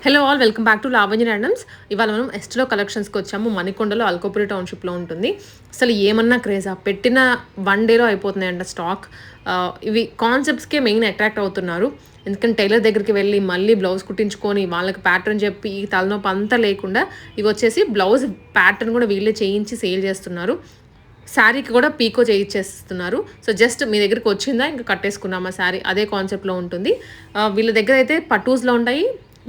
Hello all welcome back to Lavanya randoms. ఇవాళ మనం ఎస్టలో కలెక్షన్స్కి వచ్చాము. మణికొండలో అల్కోపురి టౌన్షిప్లో ఉంటుంది. అసలు ఏమన్నా క్రేజా, పెట్టిన 1 డేలో అయిపోతున్నాయంట స్టాక్. ఇవి కాన్సెప్ట్స్కే మెయిన్ అట్రాక్ట్ అవుతున్నారు. ఎందుకంటే టైలర్ దగ్గరికి వెళ్ళి మళ్ళీ బ్లౌజ్ కుట్టించుకొని వాళ్ళకి ప్యాటర్న్ చెప్పి ఈ తలనొప్పి అంతా లేకుండా ఇవి వచ్చేసి బ్లౌజ్ ప్యాటర్న్ కూడా వీళ్ళే చేయించి సేల్ చేస్తున్నారు. శారీకి కూడా పీకో చేయించేస్తున్నారు. సో జస్ట్ మీ దగ్గరికి వచ్చిందా ఇంకా కట్టేసుకున్నామా శారీ, అదే కాన్సెప్ట్లో ఉంటుంది. వీళ్ళ దగ్గర అయితే పట్టూస్లో ఉంటాయి,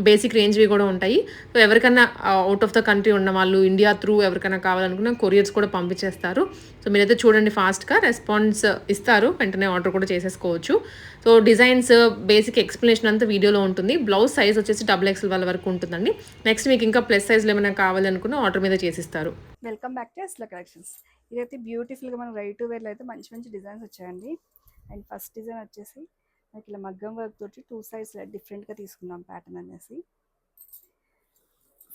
బేసిక్ రేంజ్వి కూడా ఉంటాయి. సో ఎవరికైనా అవుట్ ఆఫ్ ద కంట్రీ ఉన్న వాళ్ళు, ఇండియా త్రూ ఎవరికైనా కావాలనుకున్న కొరియర్స్ కూడా పంపించేస్తారు. సో మీరైతే చూడండి, ఫాస్ట్గా రెస్పాన్స్ ఇస్తారు, వెంటనే ఆర్డర్ కూడా చేసేసుకోవచ్చు. సో డిజైన్స్ బేసిక్ ఎక్స్ప్లెనేషన్ అంతా వీడియోలో ఉంటుంది. బ్లౌజ్ సైజ్ వచ్చేసి XXL వాళ్ళ వరకు ఉంటుందండి. నెక్స్ట్ మీకు ఇంకా ప్లస్ సైజ్లో ఏమైనా కావాలనుకున్న ఆర్డర్ మీద చేసిస్తారు. Welcome back to Esla collections. ఇదైతే బ్యూటిఫుల్గా మనం రెడీ టు వేర్లో అయితే మంచి మంచి డిజైన్స్ వచ్చాయండి. అండ్ ఫస్ట్ డిజైన్ వచ్చేసి మనకి ఇలా మగ్గం వర్క్ తోటి 2 sides డిఫరెంట్గా తీసుకున్నాం ప్యాటర్న్ అనేసి.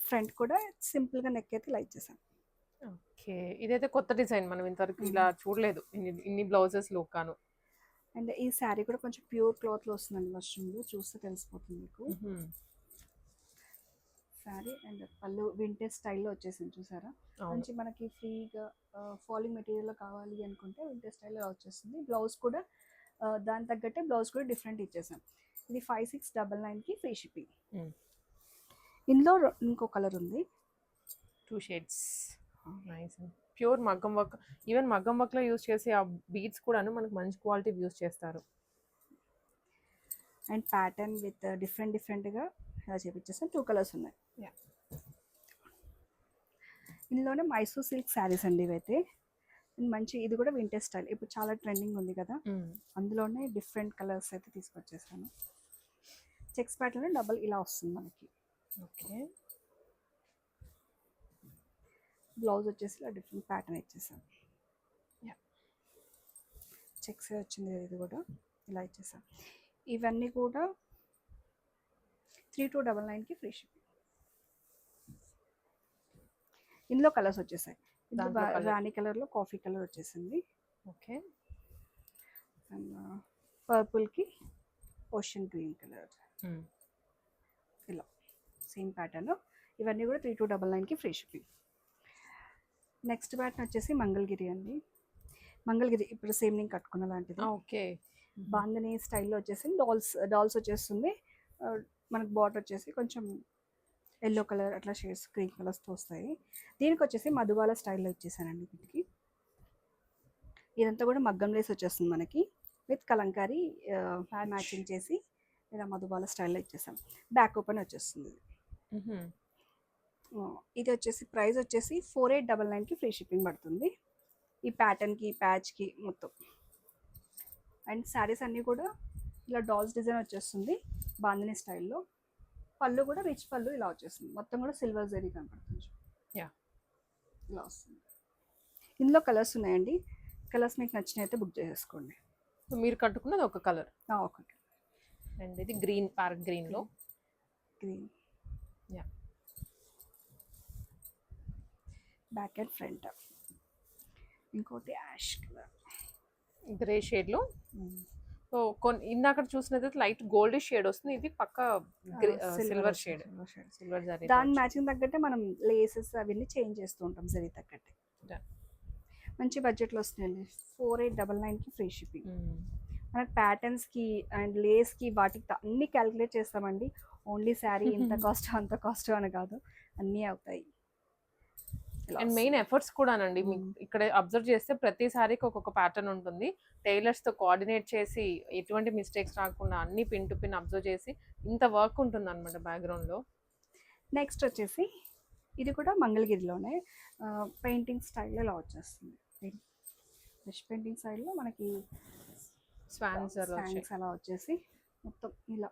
ఫ్రంట్ కూడా సింపుల్గా నెక్ అయితే ఇలా ఇచ్చేసాం. ఓకే, ఇదైతే కొత్త డిజైన్, మనం ఇంతవరకు ఇలా చూడలేదు ఇన్ని బ్లౌజెస్ లోకాను. అండ్ ఈ శారీ కూడా కొంచెం ప్యూర్ క్లాత్లో వస్తుందండి. మష్రూమ్లో చూస్తే తెలిసిపోతుంది మీకు శారీ. అండ్ పళ్ళు వింటేజ్ స్టైల్లో వచ్చేసింది, చూసారా? మంచి మనకి ఫ్రీగా ఫాలింగ్ మెటీరియల్లో కావాలి అనుకుంటే వింటేజ్ స్టైల్లో వచ్చేస్తుంది. బ్లౌజ్ కూడా దాని తగ్గట్టే బ్లౌజ్ కూడా డిఫరెంట్ ఇచ్చేసాం. ఇది 5699కి ఫ్రీ షిప్పింగ్. ఇందులో ఇంకో కలర్ ఉంది, 2 షేడ్స్. నైస్. ప్యూర్ మగ్గం వర్క్, ఈవెన్ మగ్గం వర్క్లో యూస్ చేసే ఆ బీడ్స్ కూడాను మనకు మంచి క్వాలిటీ యూస్ చేస్తారు. అండ్ ప్యాటర్న్ విత్ డిఫరెంట్గా ఇలా చేపించేసాం. 2 కలర్స్ ఉన్నాయి. ఇందులోనే మైసూర్ సిల్క్ శారీస్ అండి ఇవైతే. మంచి, ఇది కూడా వింటేజ్ స్టైల్, ఇప్పుడు చాలా ట్రెండింగ్ ఉంది కదా, అందులోనే డిఫరెంట్ కలర్స్ అయితే తీసుకొచ్చేసాను. చెక్స్ ప్యాటర్న్ డబల్ ఇలా వస్తుంది మనకి. ఓకే, బ్లౌజ్ వచ్చేసి ఇలా డిఫరెంట్ ప్యాటర్న్ ఇచ్చేసాం. చెక్స్ వచ్చింది కదా, ఇది కూడా ఇలా ఇచ్చేసాం. ఇవన్నీ కూడా 3299కి ఫ్రీ షిప్పింగ్. ఇందులో కలర్స్ వచ్చేసాయి. రాణి కలర్లో కాఫీ కలర్ వచ్చేసింది. ఓకే, అండ్ పర్పుల్కి ఓషన్ గ్రీన్ కలర్, ఇలా సేమ్ ప్యాటర్న్. ఇవన్నీ కూడా 3299కి ఫ్రీ షిప్పింగ్. నెక్స్ట్ ప్యాటర్న్ వచ్చేసి మంగళగిరి అండి. మంగళగిరి ఇప్పుడు సేమ్ నేను కట్టుకున్న లాంటిది. ఓకే, బాందని స్టైల్లో వచ్చేసి డాల్స్ వచ్చేస్తుంది. మనకు బార్డర్ వచ్చేసి కొంచెం ఎల్లో కలర్ అట్లా షేడ్స్, క్రీమ్ కలర్స్తో వస్తాయి. దీనికి వచ్చేసి మధుబాల స్టైల్లో ఇచ్చేసానండి వీటికి. ఇదంతా కూడా మగ్గం లేస్ వచ్చేస్తుంది మనకి, విత్ కలంకారీ మ్యాచింగ్ చేసి ఇలా మధుబాల స్టైల్లో ఇచ్చేసాం. బ్యాక్ ఓపెన్ వచ్చేస్తుంది. ఇది వచ్చేసి ప్రైస్ వచ్చేసి 4899కి ఫ్రీ షిప్పింగ్ పడుతుంది. ఈ ప్యాటర్న్కి, ప్యాచ్కి మొత్తం. అండ్ శారీస్ అన్నీ కూడా ఇలా డాల్స్ డిజైన్ వచ్చేస్తుంది బాందిని స్టైల్లో. పళ్ళు కూడా రిచ్ పళ్ళు ఇలా వచ్చేస్తుంది, మొత్తం కూడా సిల్వర్ జరీ కనపడుతుంది. ఇలా వస్తుంది. ఇందులో కలర్స్ ఉన్నాయండి. కలర్స్ మీకు నచ్చినైతే బుక్ చేసేసుకోండి. మీరు కట్టుకున్నది ఒక కలర్. ఒకటి. అండ్ ఇది గ్రీన్, పార్క్ గ్రీన్లో గ్రీన్. Back and front. ఇంకోటి యాష్ కలర్, గ్రే షేడ్లో. సో ఇందాక చూసినది లైట్ గోల్డ్ షేడ్ వస్తుంది, ఇది పక్క సిల్వర్ షేడ్. సిల్వర్ జరీ. దాని మ్యాచింగ్ తగ్గట్టే మనం లేసెస్ అవన్నీ చేంజ్ చేస్తూ ఉంటాం జరీ తగ్గట్టే. మంచి బడ్జెట్లో వస్తుందండి. 4899కి ఫ్రీ షిప్పింగ్. మనకి ప్యాటర్న్స్కి అండ్ లేస్కి వాటికి అన్నీ క్యాలిక్యులేట్ చేస్తామండి. ఓన్లీ శారీ ఇంత కాస్ట్ అంత కాస్ట్ అని కాదు, అన్నీ అవుతాయి. అండ్ మెయిన్ ఎఫర్ట్స్ కూడానండి. మీకు ఇక్కడ అబ్జర్వ్ చేస్తే ప్రతి సారీకి ఒక్కొక్క ప్యాటర్న్ ఉంటుంది. టైలర్స్తో కోఆర్డినేట్ చేసి ఎటువంటి మిస్టేక్స్ రాకుండా అన్ని పిన్ టు పిన్ అబ్జర్వ్ చేసి ఇంత వర్క్ ఉంటుంది అనమాట బ్యాక్గ్రౌండ్లో. నెక్స్ట్ వచ్చేసి ఇది కూడా మంగళగిరిలోనే పెయింటింగ్ స్టైల్లో ఇలా వచ్చేస్తుంది. బ్రష్ పెయింటింగ్ స్టైల్లో మనకి స్వాన్స్ అలా వచ్చేసి మొత్తం ఇలా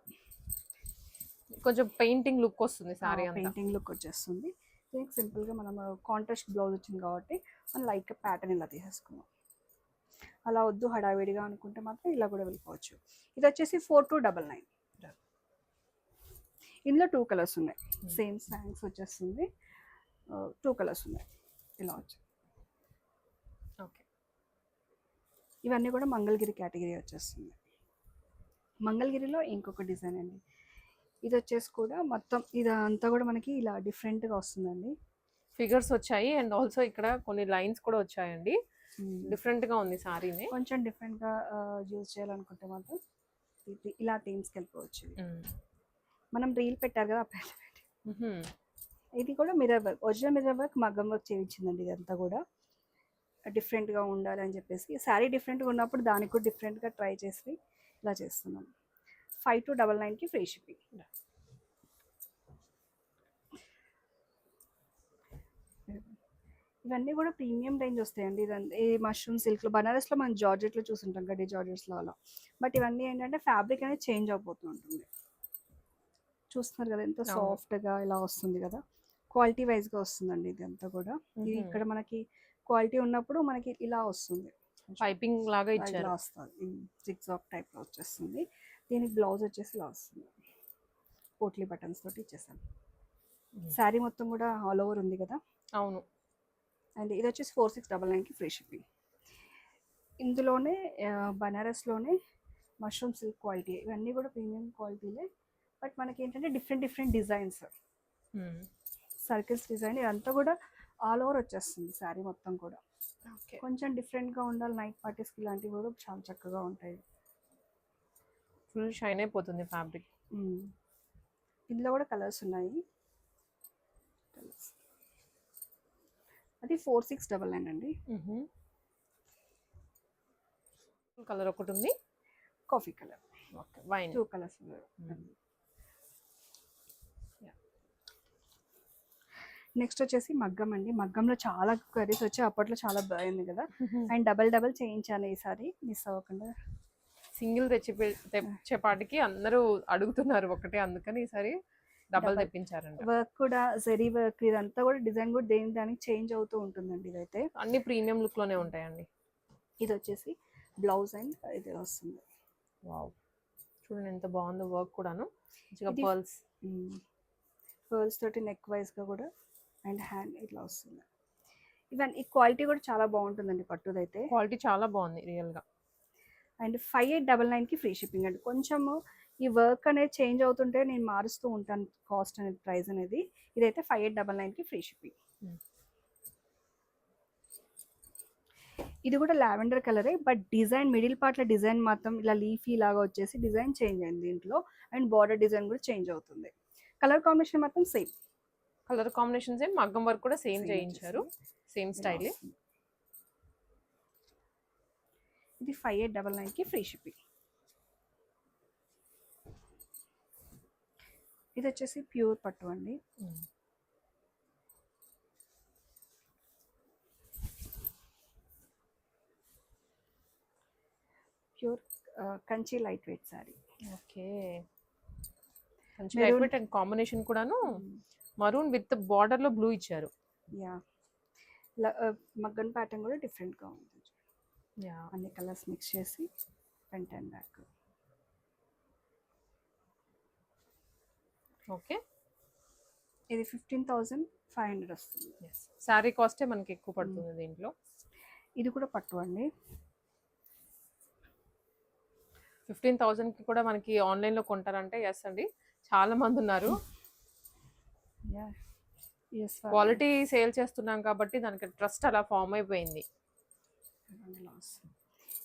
కొంచెం పెయింటింగ్ లుక్ వస్తుంది సారీ అంతా. పెయింటింగ్ లుక్ వచ్చేస్తుంది. దీనికి సింపుల్గా మనం కాంట్రాస్ట్ బ్లౌజ్ వచ్చింది కాబట్టి మనం లైట్గా ప్యాటర్న్ ఇలా తీసేసుకున్నాం. అలా వద్దు హడావిడిగా అనుకుంటే మాత్రం ఇలా కూడా వెళ్ళిపోవచ్చు. ఇది వచ్చేసి 4299. ఇందులో 2 కలర్స్ ఉన్నాయి. సేమ్ సాంగ్స్ వచ్చేస్తుంది, 2 కలర్స్ ఉన్నాయి ఇలా వచ్చి. ఓకే, ఇవన్నీ కూడా మంగళగిరి కేటగిరీ వచ్చేస్తుంది. మంగళగిరిలో ఇంకొక డిజైన్ అండి. ఇది వచ్చేసి కూడా మొత్తం ఇదంతా కూడా మనకి ఇలా డిఫరెంట్గా వస్తుందండి. ఫిగర్స్ వచ్చాయి అండ్ ఆల్సో ఇక్కడ కొన్ని లైన్స్ కూడా వచ్చాయండి. డిఫరెంట్ గా ఉంది సారీని. కొంచెం డిఫరెంట్గా యూజ్ చేయాలనుకుంటే మాత్రం ఇలా థీమ్స్కి వెళ్ళిపోవచ్చు ఇది. మనం రీల్ పెట్టారు కదా అప్పుడు ఇది కూడా mirror work, original mirror work, మగ్గం వర్క్ చేయించిందండి. ఇదంతా కూడా డిఫరెంట్గా ఉండాలని చెప్పేసి శారీ డిఫరెంట్గా ఉన్నప్పుడు దానికి కూడా డిఫరెంట్గా ట్రై చేసి ఇలా చేస్తున్నాం. 5299కి ఫ్రీ షిప్పింగ్. ఇవన్నీ కూడా ప్రీమియం రేంజ్ వస్తాయండి. ఇదంతా ఈ మష్రూమ్ సిల్క్లో, బనారస్లో మనం జార్జెట్లో చూసుంటాం గడ్డి జార్జెట్స్లో అలా. బట్ ఇవన్నీ ఏంటంటే ఫ్యాబ్రిక్ అనేది చేంజ్ అయిపోతూ ఉంటుంది. చూస్తున్నారు కదా ఎంత సాఫ్ట్గా ఇలా వస్తుంది కదా, క్వాలిటీ వైజ్గా వస్తుందండి ఇదంతా కూడా. ఇది ఇక్కడ మనకి క్వాలిటీ ఉన్నప్పుడు మనకి ఇలా వస్తుంది, పైపింగ్ లాగా ఇలా ఇచ్చారు. వస్తుంది, జిగ్జాగ్ టైప్లో వచ్చేస్తుంది. దీనికి బ్లౌజ్ వచ్చేసి ఇలా వస్తుంది, పోట్లీ బటన్స్ తోటి ఇచ్చేసాను. శారీ మొత్తం కూడా ఆల్ ఓవర్ ఉంది కదా. అవును. అండ్ ఇది వచ్చేసి 4699కి ఫ్రీ షిప్పింగ్. ఇందులోనే బనారస్లోనే మష్రూమ్ సిల్క్ క్వాలిటీ, ఇవన్నీ కూడా ప్రీమియం క్వాలిటీలే. బట్ మనకి ఏంటంటే డిఫరెంట్ డిజైన్స్, సర్కిల్స్ డిజైన్, ఇదంతా కూడా ఆల్ ఓవర్ వచ్చేస్తుంది శారీ మొత్తం కూడా. కొంచెం డిఫరెంట్గా ఉండాలి నైట్ పార్టీస్కి, ఇలాంటివి కూడా చాలా చక్కగా ఉంటాయి. ఫుల్ షైన్ అయిపోతుంది ఫ్యాబ్రిక్. ఇందులో కూడా కలర్స్ ఉన్నాయి. అది 4699 అండి. కలర్ ఒకటి ఉంది, coffee colour, wine, 2 colours. Next వచ్చేసి మగ్గం అండి. మగ్గంలో చాలా కర్రీస్ వచ్చి అప్పట్లో చాలా బాగుంది కదా. అండ్ డబల్ చేయించాను ఈసారి, మిస్ అవ్వకుండా. సింగిల్ తెచ్చేపాటికి అందరూ అడుగుతున్నారు ఒకటే, అందుకని ఈసారి డబల్ తెప్పించారంట. వర్క్ కూడా జరీ వర్క్, ఇదంతా కూడా డిజైన్ కూడా దేని దానికి చేంజ్ అవుతూ ఉంటుందండి. ఇదైతే అన్ని ప్రీమియం లుక్ లోనే ఉంటాయండి. ఇది వచ్చేసి బ్లౌజ్ అండ్ ఇది వస్తుంది. వావ్, చూడండి ఎంత బాగుందో వర్క్ కూడాను. పర్ల్స్ తోటి నెక్ వైజ్గా కూడా అండ్ హ్యాండ్ ఇట్లా వస్తుంది. ఈ క్వాలిటీ కూడా చాలా బాగుంటుందండి పట్టుదైతే. క్వాలిటీ చాలా బాగుంది రియల్గా. అండ్ 5899కి ఫ్రీ షిప్పింగ్ అండి. కొంచెము ఈ వర్క్ అనేది చేంజ్ అవుతుంటే నేను మారుస్తూ ఉంటాను కాస్ట్ అనేది, ప్రైస్ అనేది. ఇదైతే 5899కి ఫ్రీ షిప్పింగ్. ఇది కూడా లావెండర్ కలరే, బట్ డిజైన్ మిడిల్ పార్ట్లో డిజైన్ మాత్రం ఇలా లీఫీ లాగా వచ్చేసి డిజైన్ చేంజ్ అయింది దీంట్లో. అండ్ బార్డర్ డిజైన్ కూడా చేంజ్ అవుతుంది. కలర్ కాంబినేషన్ మాత్రం సేమ్. కలర్ కాంబినేషన్ సేమ్, మగ్గం వర్క్ కూడా సేమ్ చేయించారు, సేమ్ స్టైలే. ఇది 5899కి ఫ్రీ షిప్పింగ్. ఇది వచ్చేసి ప్యూర్ పట్టు అండి. Pure Kanchi light wait sorry. Okay, Kanchi light wait and combination కూడాను మరూన్ విత్ బార్డర్ లో బ్లూ ఇచ్చారు. యా, మగ్గన్ ప్యాటర్న్ కూడా డిఫరెంట్గా ఉంది. అన్ని కలర్స్ మిక్స్ చేసి ఫ్రంట్ అండ్ బ్యాక్. ఓకే, ఇది 15,500 వస్తుంది. శారీ కాస్టే మనకి ఎక్కువ పడుతుంది దీంట్లో. ఇది కూడా పట్టు అండి. 15,000కి కూడా మనకి ఆన్లైన్లో కొంటారంటే ఎస్ అండి, చాలా మంది ఉన్నారు. క్వాలిటీ సేల్ చేస్తున్నాం కాబట్టి దానికి ట్రస్ట్ అలా ఫామ్ అయిపోయింది.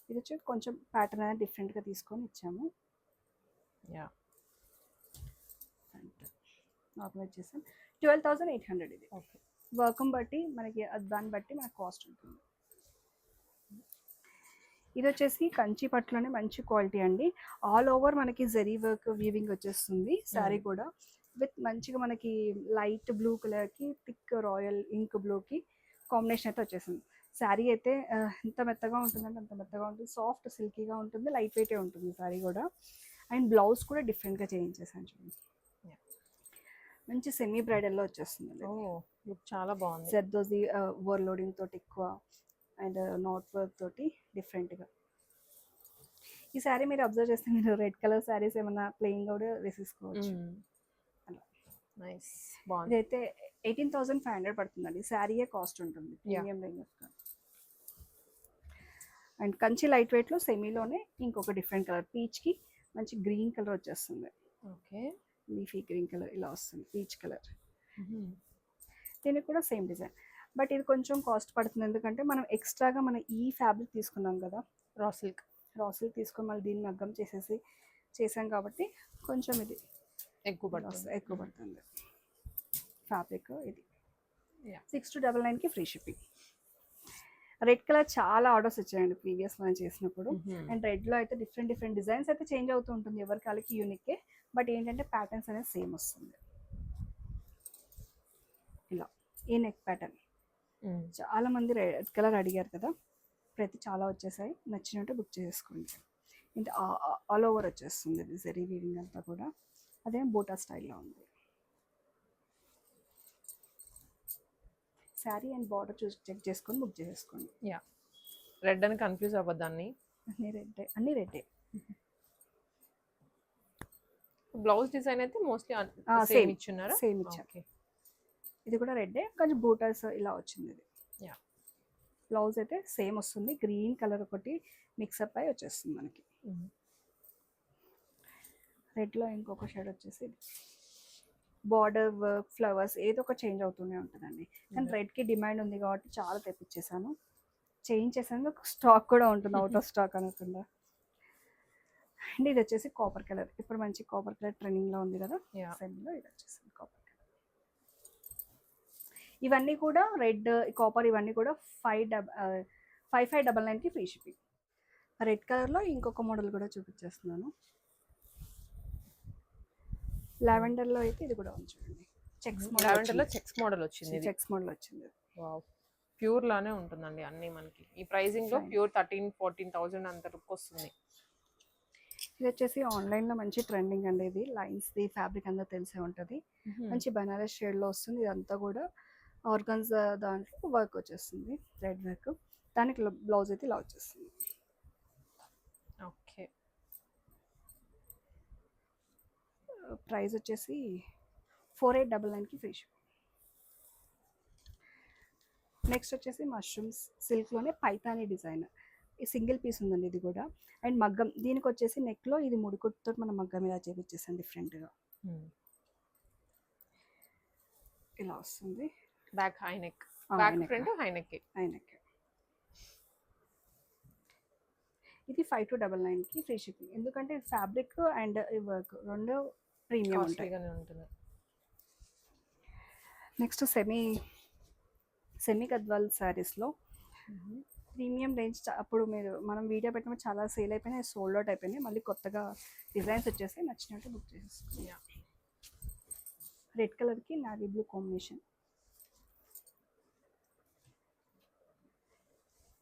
ఇది వచ్చి కొంచెం ప్యాటర్న్ అనేది డిఫరెంట్గా తీసుకొని ఇచ్చాము. యా, నార్మల్ వచ్చేసాం 12,800. ఇది ఓకే, వర్క్ బట్టి మనకి దాన్ని బట్టి మనకు కాస్ట్ ఉంటుంది. ఇది వచ్చేసి కంచి పట్టులోనే మంచి క్వాలిటీ అండి. ఆల్ ఓవర్ మనకి జరీ వర్క్ వీవింగ్ వచ్చేస్తుంది శారీ కూడా. విత్ మంచిగా మనకి లైట్ బ్లూ కలర్కి థిక్ రాయల్ ఇంక్ బ్లూకి కాంబినేషన్ అయితే వచ్చేసింది. శారీ అయితే ఎంత మెత్తగా ఉంటుందంటే అంత మెత్తగా ఉంటుంది, సాఫ్ట్ సిల్కీగా ఉంటుంది, లైట్ వెయిటే ఉంటుంది శారీ కూడా. అండ్ బ్లౌజ్ కూడా డిఫరెంట్గా చేయించేసాను చూడండి, మంచి సెమీ బ్రైడల్లో వచ్చేస్తుంది. చాలా బాగుంది. జర్దోజీ ఓవర్లోడింగ్ తోటి ఎక్కువ అండ్ నాట్ వర్క్ తోటి డిఫరెంట్గా. ఈ శారీ మీరు అబ్జర్వ్ చేస్తే మీరు రెడ్ కలర్ శారీస్ ఏమన్నా ప్లెయిన్ కూడా వేసేసుకోవచ్చు. అలా నైస్, బాగుంది. ఇదైతే 18,500 పడుతుందండి. శారీయే కాస్ట్ ఉంటుంది premium range. And Kanchi light వెయిట్లో సెమీలోనే ఇంకొక డిఫరెంట్ కలర్ పీచ్కి మంచి గ్రీన్ కలర్ వచ్చేస్తుంది. ఓకే, లీఫీ గ్రీన్ కలర్ ఇలా వస్తుంది, పీచ్ కలర్. దీనికి కూడా సేమ్ డిజైన్, బట్ ఇది కొంచెం కాస్ట్ పడుతుంది, ఎందుకంటే మనం ఎక్స్ట్రాగా మనం ఈ ఫ్యాబ్రిక్ తీసుకున్నాం కదా, రా సిల్క్ తీసుకొని మళ్ళీ దీన్ని మగ్గం చేసాం కాబట్టి కొంచెం ఇది ఎక్కువ పడుతుంది ఫ్యాబ్రిక్. ఇది 6299కి ఫ్రీ షిప్పింగ్. రెడ్ కలర్ చాలా ఆర్డర్స్ వచ్చాయండి ప్రీవియస్ మనం చేసినప్పుడు. అండ్ రెడ్లో అయితే డిఫరెంట్ డిజైన్స్ అయితే చేంజ్ అవుతూ ఉంటుంది, ఎవరికి వాళ్ళకి యూనిక్కే, బట్ ఏంటంటే ప్యాటర్న్స్ అనేది సేమ్ వస్తుంది. ఇలా ఈ నెక్ ప్యాటర్న్ చాలా మంది రెడ్ కలర్ అడిగారు కదా, ప్రతి చాలా వచ్చేసాయి, నచ్చినట్టు బుక్ చేసుకోండి. ఇంత ఆల్ ఓవర్ వచ్చేస్తుంది ఇది జరీ వీవింగ్ అంతా కూడా, అదే బోటా స్టైల్లో ఉంది. శారీ అండ్ బార్డర్ చూసి చెక్ చేసుకొని బుక్ చేసుకోండి. యా, రెడ్ అని కన్ఫ్యూజ్ అవ్వద్దు, అన్ని రెడ్డే. బ్లౌజ్ డిజైన్ అయితే మోస్ట్లీ సేమ్ ఇచ్చున్నారా? సేమ్ ఇచ్చారు. ఇది కూడా రెడ్డే, కొంచెం బూటాస్ ఇలా వచ్చింది. ఇది యా, బ్లౌజ్ అయితే సేమ్ వస్తుంది, గ్రీన్ కలర్ ఒకటి మిక్సప్ అయి వచ్చేస్తుంది మనకి. రెడ్లో ఇంకొక షేడ్ వచ్చేసి బార్డర్ వర్క్ ఫ్లవర్స్ ఏదో ఒక చేంజ్ అవుతూనే ఉంటుందండి, కానీ రెడ్కి డిమాండ్ ఉంది కాబట్టి చాలా తెప్పించేసాను. చేంజ్ చేసాను, స్టాక్ కూడా ఉంటుంది, అవుట్ ఆఫ్ స్టాక్ అనకుండా. అండ్ ఇది వచ్చేసి కాపర్ కలర్, ఇప్పుడు మంచి కాపర్ కలర్ ట్రెండింగ్లో ఉంది కదా, సెమీలో ఇది వచ్చేసింది కాపర్ కలర్. ఇవన్నీ కూడా రెడ్ కాపర్, ఇవన్నీ కూడా 5599కి ఫ్రీ షిప్పింగ్. రెడ్ కలర్లో ఇంకొక మోడల్ కూడా చూపించేస్తున్నాను. లావెండర్లో అయితే ఇది కూడా ఉంది చూడండి, లావెండర్లో చెక్స్ మోడల్ వచ్చింది. వావ్, ప్యూర్ లానే ఉంటుందండి అన్ని మనకి ఈ ప్రైసింగ్ లో. ప్యూర్ 13,000-14,000 అంత లుక్ వస్తుంది. ఇది వచ్చేసి ఆన్లైన్లో మంచి ట్రెండింగ్ అండి, ఇది లైన్స్ది ఫ్యాబ్రిక్ అంతా తెలిసే ఉంటుంది, మంచి బనారస్ షేడ్లో వస్తుంది. ఇదంతా కూడా ఆర్గన్జా దాంట్లో వర్క్ వచ్చేస్తుంది, థ్రెడ్ వర్క్. దానికి బ్లౌజ్ అయితే ఇలా వచ్చేస్తుంది. ఓకే, ప్రైస్ వచ్చేసి 4899కి ఫ్రీ షిప్. నెక్స్ట్ వచ్చేసి మష్రూమ్స్ సిల్క్లోనే పైతానీ డిజైన్, ఈ సింగిల్ పీస్ ఉందండి ఇది కూడా. అండ్ మగ్గం, దీనికి వచ్చేసి నెక్లో ఇది ముడికుట్టుతో మనం మగ్గం ఇలా చేపించేసాం డిఫరెంట్గా, ఇలా వస్తుంది. Back high neck, back front high neck. ఇది 5299కి ఫ్రీ షిప్పింగ్, ఎందుకంటే ఫ్యాబ్రిక్ అండ్ వర్క్ రెండు ప్రీమియం ఉంటాయి. నెక్స్ట్ సెమీ గద్వాల్ శారీస్లో ప్రీమియం రేంజ్. అప్పుడు మనం వీడియో పెట్టినప్పుడు చాలా సేల్ అయిపోయినాయి, సోల్డ్ అవుట్ అయిపోయినాయి, మళ్ళీ కొత్తగా డిజైన్స్ వచ్చేసి నచ్చినట్టు బుక్ చేసేసుకున్నాం. రెడ్ కలర్కి నావీ బ్లూ కాంబినేషన్.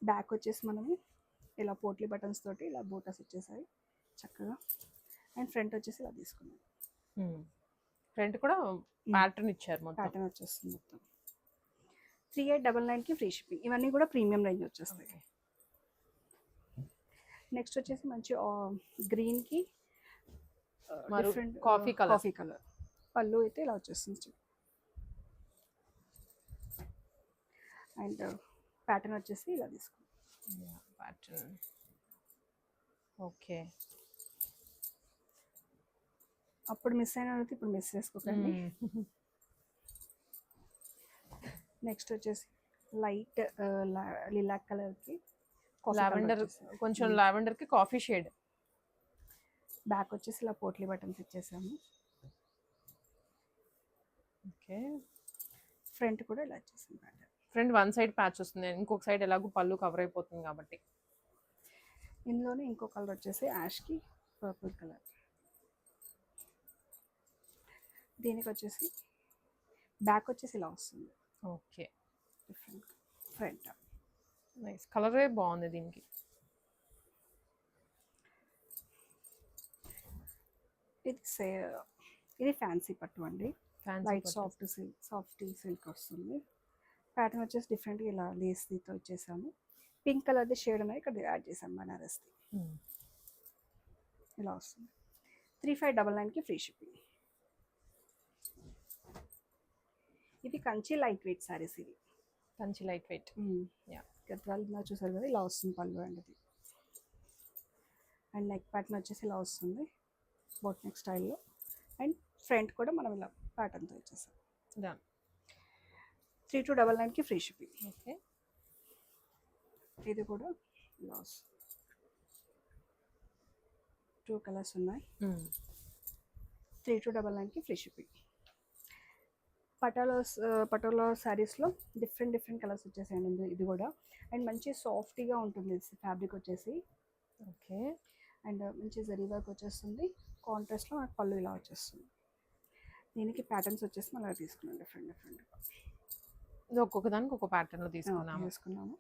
బ్యాక్ వచ్చేసి మనము ఇలా పోట్లీ బటన్స్ తోటి ఇలా బూటాస్ వచ్చేసాయి చక్కగా. అండ్ ఫ్రంట్ వచ్చేసి ఇలా తీసుకున్నాం, ఫ్రంట్ కూడా ప్యాటర్న్ ఇచ్చారు, ప్యాటర్న్ వచ్చేస్తుంది మొత్తం. 3899కి ఫ్రీ షిప్పింగ్. ఇవన్నీ కూడా ప్రీమియం రేంజ్ వచ్చేస్తాయి. నెక్స్ట్ వచ్చేసి మంచి గ్రీన్కి డిఫరెంట్ కాఫీ కలర్ పళ్ళు అయితే ఇలా వచ్చేస్తుంది. అండ్ ప్యాటర్న్ వచ్చేసి ఇలా తీసుకుంటాం. Pattern okay. అప్పుడు మిస్ అయిన ఇప్పుడు మిస్ చేసుకోకండి. నెక్స్ట్ వచ్చేసి లైట్ లిలాక్ కలర్కి లావెండర్, కొంచెం లావెండర్కి కాఫీ షేడ్. బ్యాక్ వచ్చేసి ఇలా పోట్లీ బటన్స్ ఇచ్చేసాము. ఓకే, ఫ్రంట్ కూడా ఇలా వచ్చేసింది. ఫ్రంట్ వన్ సైడ్ ప్యాచ్ వస్తుంది, ఇంకొక సైడ్ ఎలాగో పళ్ళు కవర్ అయిపోతుంది కాబట్టి. ఇందులోనే ఇంకో కలర్ వచ్చేసి యాష్కి పర్పుల్ కలర్. దీనికి వచ్చేసి బ్యాక్ వచ్చేసి ఇలా వస్తుంది. Okay, different front. నైస్, కలరే బాగుంది దీనికి. ఇది ఫ్యాన్సీ పట్టు అండి, లైట్ సాఫ్ట్ సిల్క్ వస్తుంది. ప్యాటర్న్ వచ్చేసి డిఫరెంట్గా ఇలా లేస్తో ఇచ్చేసాము. పింక్ కలర్ది షేడ్ అనేది ఇక్కడ యాడ్ చేసాము బనారస్ది. ఇలా వస్తుంది. 3599కి ఫ్రీ షిప్పింగ్. ఇది కంచి లైట్ వెయిట్ సారీస్. ఇది కంచి లైట్ వెయిట్. గద్వాల్ ఇలా చూసారు కదా, ఇలా వస్తుంది పళ్ళు అండి ఇది. అండ్ నెక్ ప్యాటర్న్ వచ్చేసి ఇలా వస్తుంది, బోట్ నెక్ స్టైల్లో. అండ్ ఫ్రంట్ కూడా మనం ఇలా ప్యాటర్న్తో ఇచ్చేసాం. డన్. 3299కి ఫ్రీ షిప్పింగ్. ఓకే. ఇది కూడా లాస్ 2 కలర్స్ ఉన్నాయి. 3299కి ఫ్రీ షిప్పింగ్. పటోలా శారీస్లో డిఫరెంట్ కలర్స్ వచ్చేసాయండి ఇది కూడా. అండ్ మంచి సాఫ్టీగా ఉంటుంది ఫ్యాబ్రిక్ వచ్చేసి. ఓకే. అండ్ మంచి జరీ వర్క్ వచ్చేస్తుంది. కాంట్రాస్ట్లో మనకు పళ్ళు ఇలా వచ్చేస్తుంది. దీనికి ప్యాటర్న్స్ వచ్చేసి మనం తీసుకున్నాం డిఫరెంట్గా. ఇది ఒక్కొక్క దానికి ఒక ప్యాటర్న్లో తీసుకున్నాము.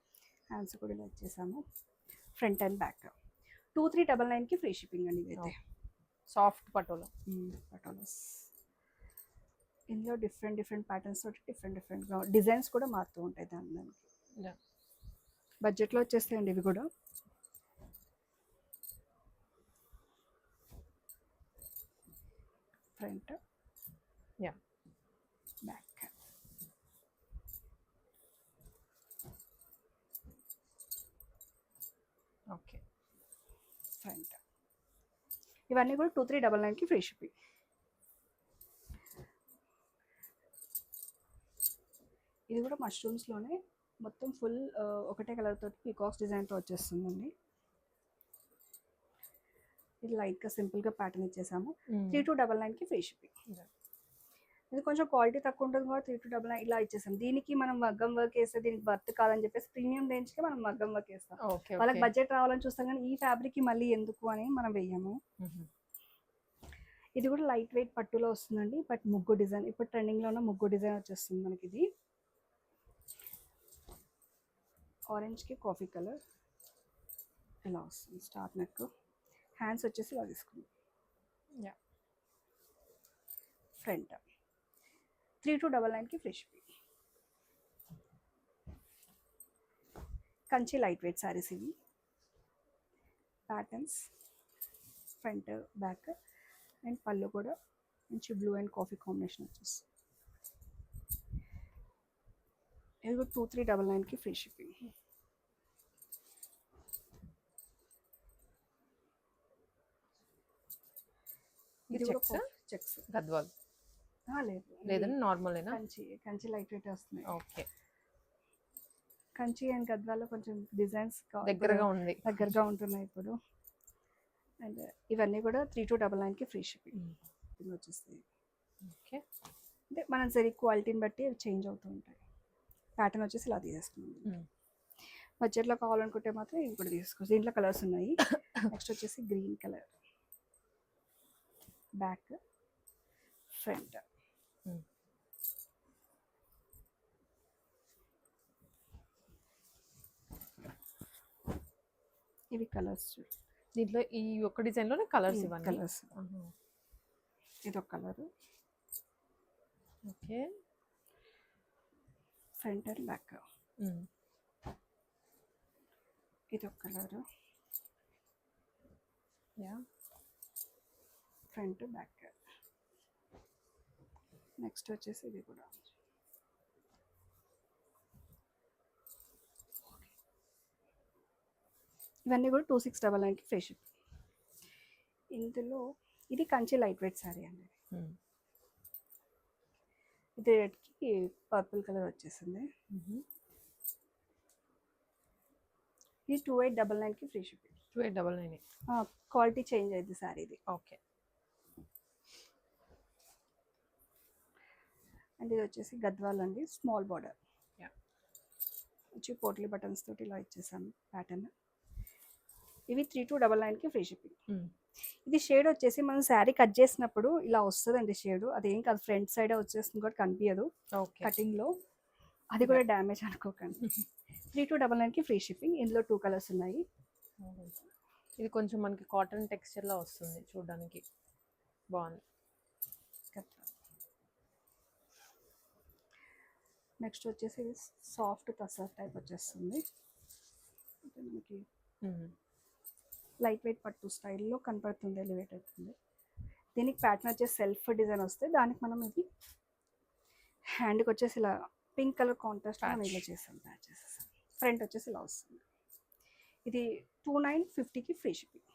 హ్యాండ్స్ కూడా ఇలా ఇచ్చేసాము. ఫ్రంట్ అండ్ బ్యాక్ 2399కి ఫ్రీ షిప్పింగ్ అండి ఇదైతే. సాఫ్ట్ పటోలా. పటోలాస్ ఇందులో డిఫరెంట్ ప్యాటర్న్స్ తోటి డిఫరెంట్గా డిజైన్స్ కూడా మారుతూ ఉంటాయి దానికి. బడ్జెట్లో వచ్చేస్తాయండి ఇవి కూడా. Front back. ఓకే. ఫ్రంట్ ఇవన్నీ కూడా 2399కి ఫ్రీ షిప్పింగ్. ఇది కూడా మష్రూమ్స్లోనే మొత్తం ఫుల్ ఒకటే కలర్ తోటి పీకాక్స్ డిజైన్తో వచ్చేస్తుందండి. ఇది లైట్గా సింపుల్గా ప్యాటర్న్ ఇచ్చేసాము. 3299కి ఫ్రీ షిప్పింగ్. ఇది కొంచెం క్వాలిటీ తక్కువ ఉంటుంది కూడా 3299 ఇలా ఇచ్చేసాం. దీనికి మనం మగ్గం వర్క్ వేస్తే దీనికి వర్త్ కాదని చెప్పేసి ప్రీమియం రేంజ్కి మనం మగ్గం వర్క్ వేస్తాం. వాళ్ళకి బడ్జెట్ రావాలని చూస్తాం కానీ ఈ ఫ్యాబ్రిక్కి మళ్ళీ ఎందుకు అని మనం వేయము. ఇది కూడా లైట్ వెయిట్ పట్టులో వస్తుందండి. బట్ ముగ్గు డిజైన్ ఇప్పుడు ట్రెండింగ్లో ఉన్న ముగ్గు డిజైన్ వచ్చేస్తుంది మనకి. ఇది ఆరెంజ్కి కాఫీ కలర్ ఇలా వస్తుంది. Start neck. హ్యాండ్స్ వచ్చేసి ఇలా తీసుకుందాం. ఫ్రంట్ 3299కి free shipping. Kanchi light weight saris ఇవి. ప్యాటర్న్స్ ఫ్రంట్ బ్యాక్ అండ్ పళ్ళు కూడా మంచి బ్లూ అండ్ కాఫీ కాంబినేషన్ వచ్చేసి. ఇది కూడా 2399కి ఫ్రీ షిప్పింగ్. ఇది కూడా చెక్స్ గద్వాల్ లేదండి నార్మలేనా? కంచి లైట్ వెయిట్ వస్తున్నాయి. ఓకే. కంచి అండ్ గద్వాల్లో కొంచెం డిజైన్స్ దగ్గరగా ఉంటున్నాయి ఇప్పుడు. అండ్ ఇవన్నీ కూడా 3299కి ఫ్రీ షిప్పింగ్ వచ్చేస్తాయి. ఓకే. అంటే మనం సరి క్వాలిటీని బట్టి అవి చేంజ్ అవుతూ ఉంటాయి. ప్యాటర్న్ వచ్చేసి ఇలా తీసేసుకున్నాం. బడ్జెట్లో కావాలనుకుంటే మాత్రం ఇవి కూడా తీసుకోవచ్చు. దీంట్లో కలర్స్ ఉన్నాయి. నెక్స్ట్ వచ్చేసి గ్రీన్ కలర్. Back front. ఇవి కలర్స్ దీంట్లో ఈ ఒక్క డిజైన్లోనే కలర్స్ ఇవ్వండి. కలర్స్ ఇది ఒక colour. Okay. Front and back. ఇది ఒక కలరు. Front back. నెక్స్ట్ వచ్చేసి ఇది కూడా. ఇవన్నీ కూడా 2699కి ఫ్రీ షిప్. ఇందులో ఇది కంచి లైట్ వెయిట్ శారీ అండి. ఇది రెడ్కి పర్పుల్ కలర్ వచ్చేసింది. ఇది 2899కి ఫ్రీ షిప్పింగ్. 2899. క్వాలిటీ చేంజ్ అయింది శారీ ఇది. ఓకే. అండ్ ఇది వచ్చేసి గద్వాల్ అండి. స్మాల్ బార్డర్ వచ్చి పోట్లీ బటన్స్ తోటి ఇలా ఇచ్చేసాను ప్యాటర్న్. ఇవి 3299కి ఫ్రీ షిప్పింగ్. ఇది షేడ్ వచ్చేసి మనం శారీ కట్ చేసినప్పుడు ఇలా వస్తుందండి షేడ్. అదేం కాదు, ఫ్రంట్ సైడ్ వచ్చేస్తుంది కూడా కనిపించదు కటింగ్లో. అది కూడా డ్యామేజ్ అనుకోకండి. 3299కి ఫ్రీ షిప్పింగ్. ఇందులో 2 కలర్స్ ఉన్నాయి. ఇది కొంచెం మనకి కాటన్ టెక్స్చర్లో వస్తుంది, చూడడానికి బాగుంది. నెక్స్ట్ వచ్చేసి సాఫ్ట్ తసర్ టైప్ వచ్చేస్తుంది. మనకి లైట్ వెయిట్ పట్టు స్టైల్లో కనపడుతుంది, ఎలివేట్ అవుతుంది. దీనికి ప్యాటర్న్ వచ్చేసి సెల్ఫ్ డిజైన్ వస్తే దానికి మనం ఇది హ్యాండ్కి వచ్చేసి ఇలా పింక్ కలర్ కాంట్రాస్ట్ మనం ఇలా చేసాం. ప్యాచ్ చేసేసాం. ఫ్రంట్ వచ్చేసి ఇలా వస్తుంది. ఇది 2950కి ఫ్రీ షిప్పింగ్.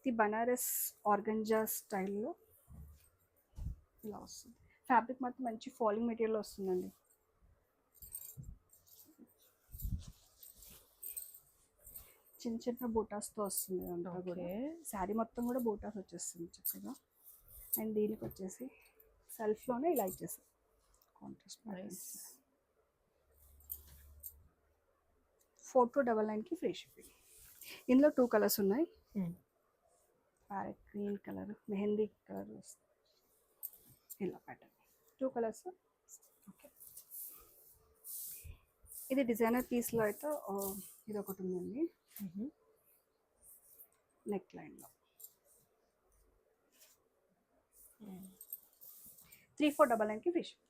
ఇది బనారస్ ఆర్గంజా స్టైల్లో ఇలా వస్తుంది. ఫ్యాబ్రిక్ మాత్రం మంచి ఫాలింగ్ మెటీరియల్ వస్తుందండి. చిన్న చిన్న బూటాస్తో వస్తుంది అంతా కూడా. శారీ మొత్తం కూడా బూటాస్ వచ్చేస్తుంది చక్కగా. అండ్ దీనికి వచ్చేసి సెల్ఫ్లోనే ఇలా ఇచ్చేసి కాంట్రాస్ట్ ప్యాటర్న్స్. 4299కి ఫ్రీ షిప్పింగ్. ఇందులో 2 కలర్స్ ఉన్నాయి. Parrot green colour, mehndi colour వస్తుంది. ఇలా ప్యాటర్న్ 2 కలర్స్. ఓకే, ఇది డిజైనర్ పీస్లో అయితే ఇది ఒకటి ఉందండి. నెక్ లైన్లో 3499కి ఫ్రీ షిప్పింగ్.